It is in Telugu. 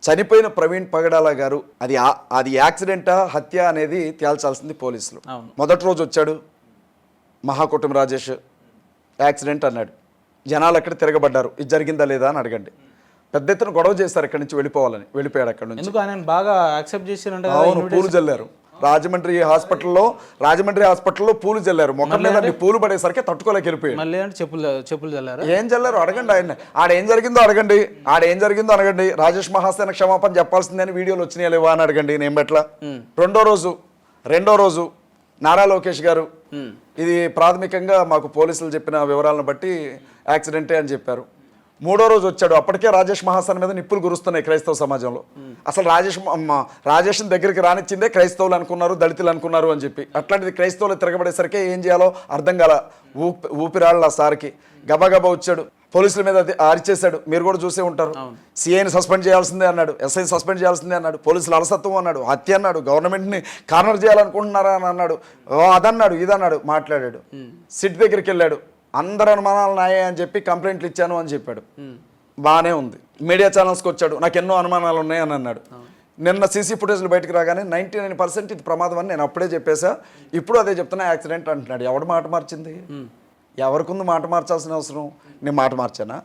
చనిపోయిన ప్రవీణ్ పగడాల గారు అది యాక్సిడెంటా హత్య అనేది తేల్చాల్సింది పోలీసులు. మొదటి రోజు వచ్చాడు మహాకూటమి రాజేష్, యాక్సిడెంట్ అన్నాడు. జనాలు అక్కడ తిరగబడ్డారు, ఇది జరిగిందా లేదా అని అడగండి. పెద్ద ఎత్తున గొడవ చేస్తారు ఇక్కడి నుంచి వెళ్ళిపోయాడు అక్కడ నుంచి. బాగా యాక్సెప్ట్ చేసినంటే అవును, పూలు జల్లారు. రాజమండ్రి హాస్పిటల్లో పూలు జల్లారు. ముఖం మీద పూలు పడేసరికి తట్టుకోలేక వెళ్ళిపోయాడు. మళ్ళీ అంటే చెప్పులు జల్లారు. ఏం జల్లారు అడగండి ఆయన. ఆడేం జరిగిందో అడగండి. రాజేష్ మహాసేన క్షమాపణ చెప్పాల్సిందని వీడియోలు వచ్చినాయా లేవా అని అడగండి. నేను బట్ల రెండో రోజు నారా లోకేష్ గారు ఇది ప్రాథమికంగా మాకు పోలీసులు చెప్పిన వివరాలను బట్టి యాక్సిడెంటే అని చెప్పారు. మూడో రోజు వచ్చాడు, అప్పటికే రాజేష్ మహాసేన మీద నిప్పులు గురుస్తున్నాయి క్రైస్తవ సమాజంలో. అసలు రాజేష్ దగ్గరికి రానిచ్చిందే క్రైస్తవులు అనుకున్నారు, దళితులు అనుకున్నారు అని చెప్పి. అట్లాంటిది క్రైస్తవులు తిరగబడేసరికి ఏం చేయాలో అర్థం కాల. ఊపిరాళ్ళ సార్కి గబగబా వచ్చాడు, పోలీసుల మీద అరిచేశాడు. మీరు కూడా చూసే ఉంటారు. సిఐని సస్పెండ్ చేయాల్సిందే అన్నాడు, ఎస్ఐని సస్పెండ్ చేయాల్సిందే అన్నాడు, పోలీసులు అలసత్వం అన్నాడు, హత్య అన్నాడు, గవర్నమెంట్ని కార్నర్ చేయాలనుకుంటున్నారా అని అన్నాడు, అదన్నాడు ఇదన్నాడు, మాట్లాడాడు. సిట్ దగ్గరికి వెళ్ళాడు, అందరు అనుమానాలు నాయే అని చెప్పి కంప్లైంట్లు ఇచ్చాను అని చెప్పాడు. బాగానే ఉంది. మీడియా ఛానల్స్కి వచ్చాడు, నాకు ఎన్నో అనుమానాలు ఉన్నాయని అన్నాడు. నిన్న సీసీ ఫుటేజ్లు బయటకు రాగానే 99% ఇది ప్రమాదం అని నేను అప్పుడే చెప్పేశా, ఇప్పుడు అదే చెప్తున్నా యాక్సిడెంట్ అంటున్నాడు. ఎవడు మాట మార్చింది? ఎవరికుంది మాట మార్చాల్సిన అవసరం? నేను మాట మార్చానా?